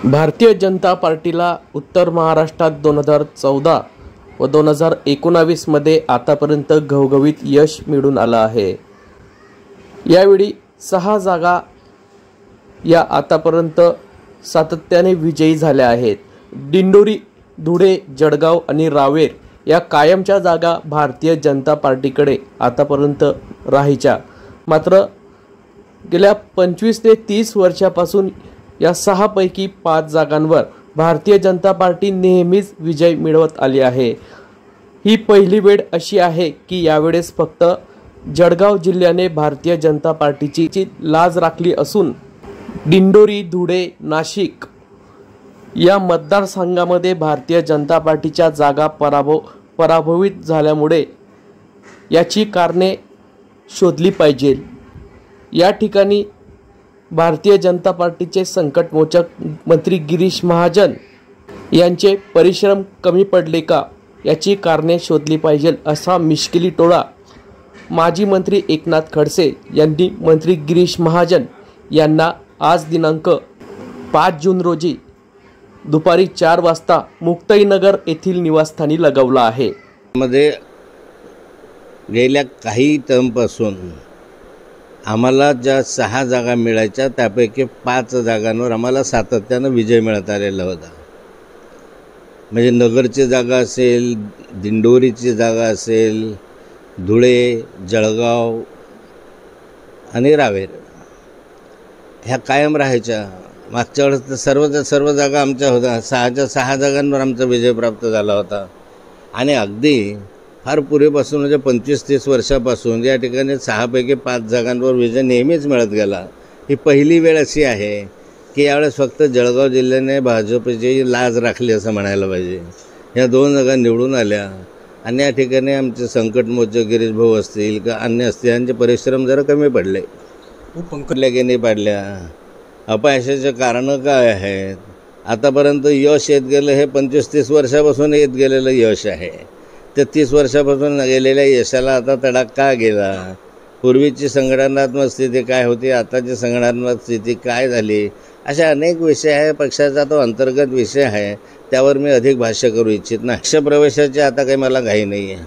भारतीय जनता पार्टीला उत्तर महाराष्ट्रात 2014 व 2019 मध्ये आतापर्यंत घवघवीत यश मिळून आलं आहे। यावेळी 6 जागा या आतापर्यंत सातत्याने विजयी झाल्या आहेत। दिंडोरी, धुळे, जळगाव आणि रावेर या कायमच्या जागा भारतीय जनता पार्टीकडे आतापर्यंत राहायच्या। मात्र गेल्या 25 ते 30 वर्षापासून या 6 पैकी 5 जागांवर भारतीय जनता पार्टी नेहमीच विजय मिळवत आली आहे। ही पहिली वेळ अशी आहे की यावेळेस फक्त जळगाव जिल्ह्याने भारतीय जनता पार्टीची लाज राखली असून दिंडोरी, धुळे, नाशिक या मतदारसंघामध्ये भारतीय जनता पार्टीच्या जागा पराभवित झाल्यामुळे याची कारणे शोधली पाहिजे। या ठिकाणी भारतीय जनता पार्टीचे संकटमोचक मंत्री गिरीश महाजन यांचे परिश्रम कमी पडले का याची कारणे शोधली पाहिजे, असा मिश्किली टोळा माजी मंत्री एकनाथ खडसे यांनी मंत्री गिरीश महाजन यांना आज दिनांक 5 जून रोजी दुपारी 4 वाजता मुक्ताईनगर येथील निवासस्थानी लगावला आहे। मध्ये गेल्या काही टर्मपासून आम्हाला ज्या 6 जागा मिळायच्या त्यापैकी 5 जागांवर आम्हाला सातत्यानं विजय मिळत आलेला होता। म्हणजे नगरची जागा असेल, दिंडोरीची जागा असेल, धुळे, जळगाव आणि रावेर ह्या कायम राहायच्या। मागच्या वेळेस तर सर्व जागा आमच्या होत्या। 6 जागांवर आमचा विजय प्राप्त झाला होता। आणि अगदी फार पूर्वीपासून म्हणजे 25-30 वर्षापासून या ठिकाणी 6 पैकी 5 जागांवर विजय नेहमीच मिळत गेला। ही पहिली वेळ अशी आहे की यावेळेस फक्त जळगाव जिल्ह्याने भाजपची लाज राखली असं म्हणायला पाहिजे। या 2 जागा निवडून आल्या आणि या ठिकाणी आमचे संकटमोचक गिरीश भाऊ असतील का अन्य असतील यांचे परिश्रम जरा कमी पडले, पंकजला पाडल्या। अपयशाचे कारणं काय आहेत? आतापर्यंत यश येत गेलं हे 25-30 वर्षापासून येत गेलेलं यश आहे। ते 30 वर्षापासून गेलेल्या यशाला आता तडा का गेला? पूर्वीची संघटनात्मक स्थिती काय होती, आताची संघटनात्मक स्थिती काय झाली, अशा अनेक विषय आहे। पक्षाचा तो अंतर्गत विषय आहे, त्यावर मी अधिक भाष्य करू इच्छित नाही। पक्षप्रवेशाची आता काही मला घाई नाही आहे।